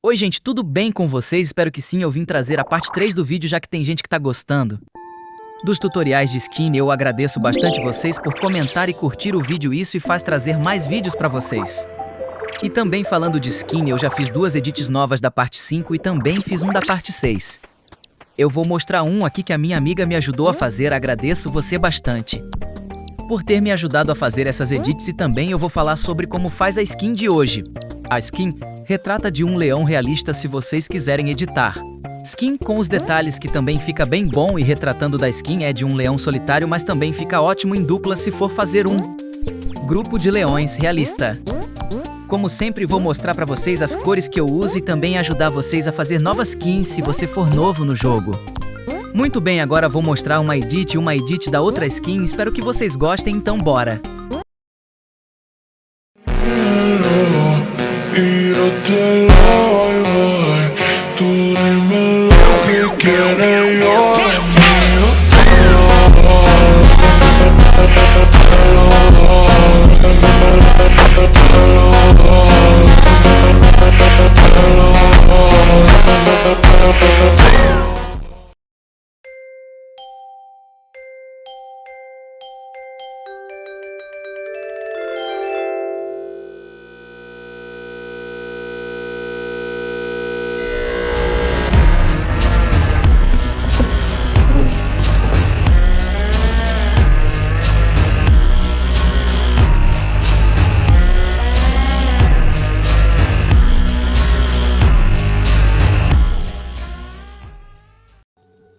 Oi gente, tudo bem com vocês? Espero que sim, eu vim trazer a parte 3 do vídeo já que tem gente que tá gostando dos tutoriais de skin. Eu agradeço bastante vocês por comentar e curtir o vídeo, isso e faz trazer mais vídeos pra vocês. E também falando de skin, eu já fiz 2 edits novas da parte 5 e também fiz um da parte 6. Eu vou mostrar um aqui que a minha amiga me ajudou a fazer, agradeço você bastante por ter me ajudado a fazer essas edits, e também eu vou falar sobre como faz a skin de hoje. A skin retrata de um leão realista se vocês quiserem editar. Skin com os detalhes que também fica bem bom, e retratando da skin é de um leão solitário, mas também fica ótimo em dupla se for fazer um grupo de leões realista. Como sempre vou mostrar pra vocês as cores que eu uso e também ajudar vocês a fazer novas skins se você for novo no jogo. Muito bem, agora vou mostrar uma edit da outra skin, espero que vocês gostem, então bora!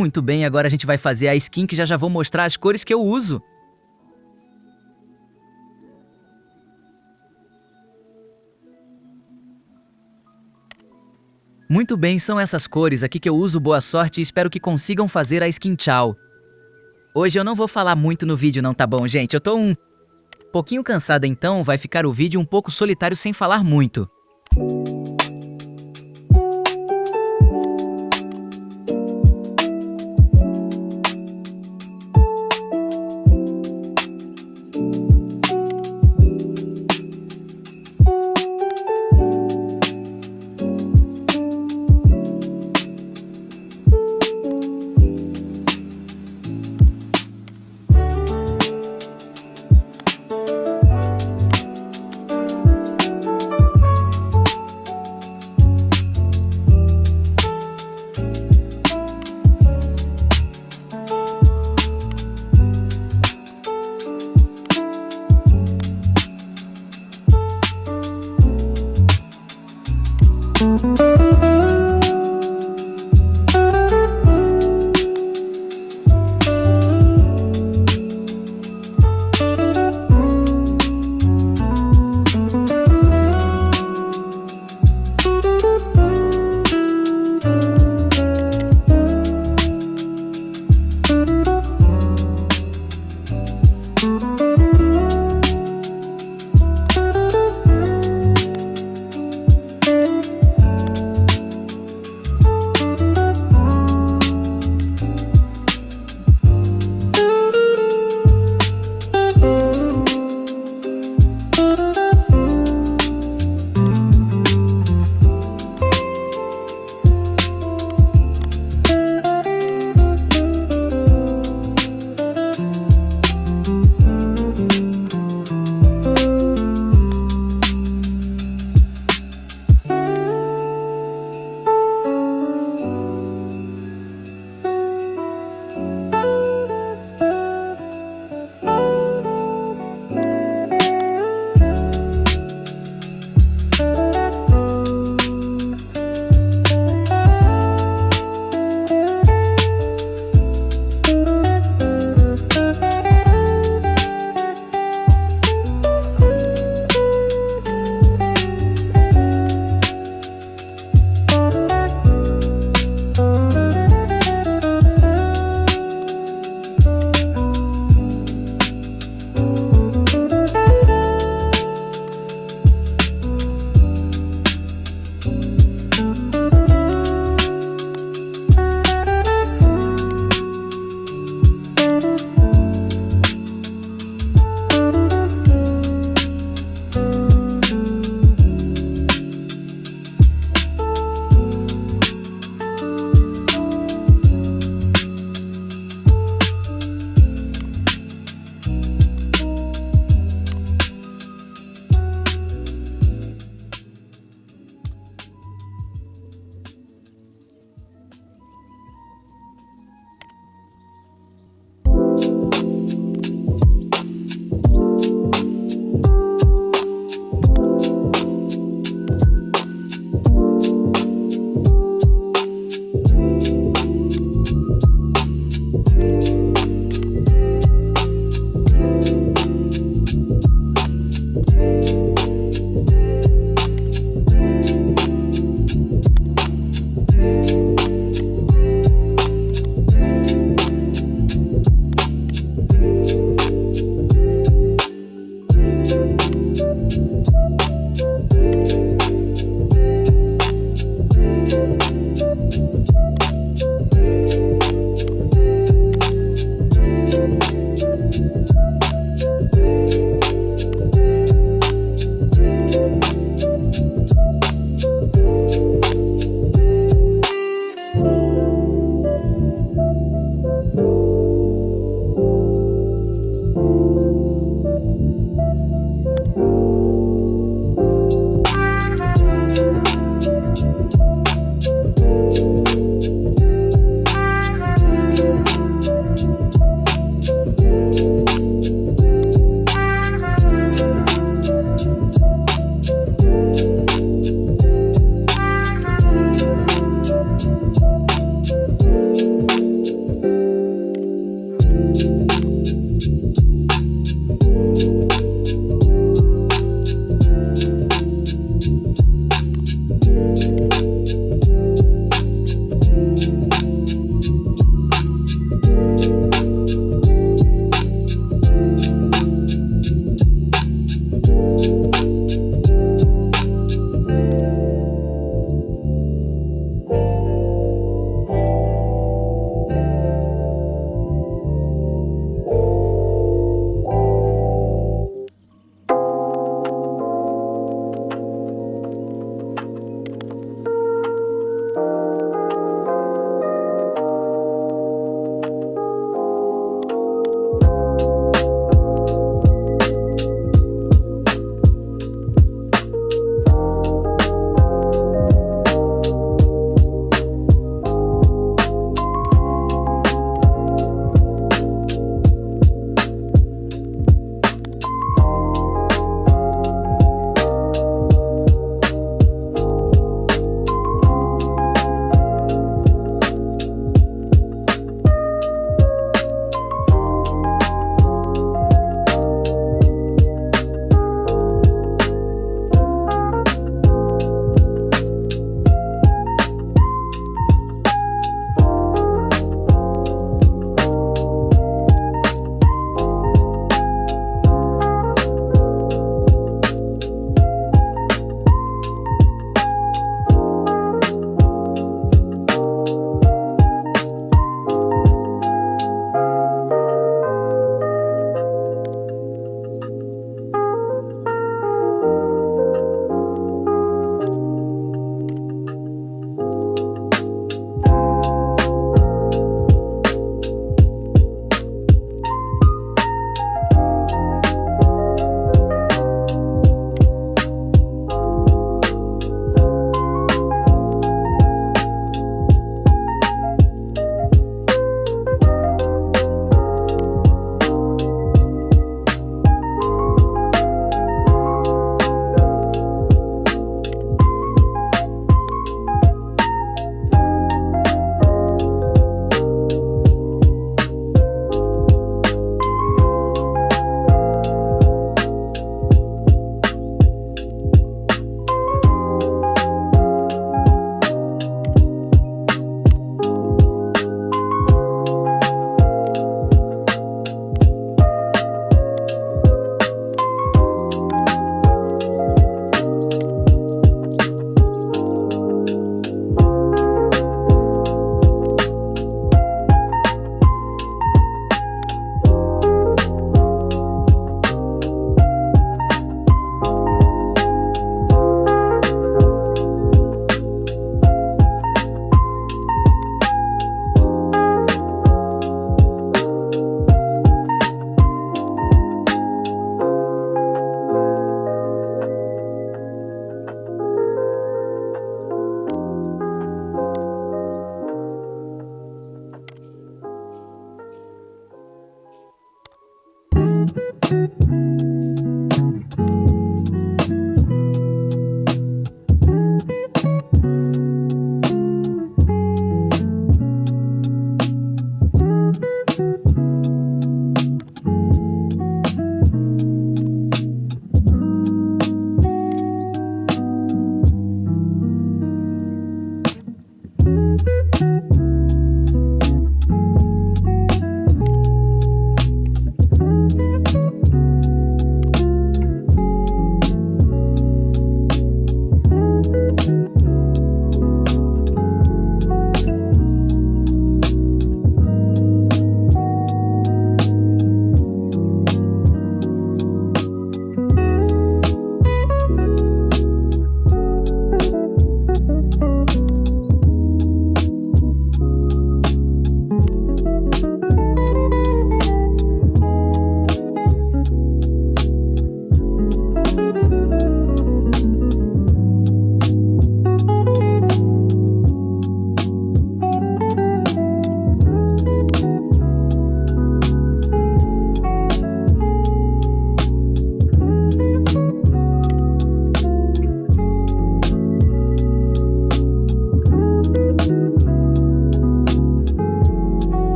Muito bem, agora a gente vai fazer a skin que já vou mostrar as cores que eu uso. Muito bem, são essas cores aqui que eu uso, boa sorte e espero que consigam fazer a skin. Tchau! Hoje eu não vou falar muito no vídeo não, tá bom, gente? Eu tô um pouquinho cansada, então vai ficar o vídeo um pouco solitário sem falar muito.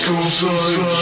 so sorry.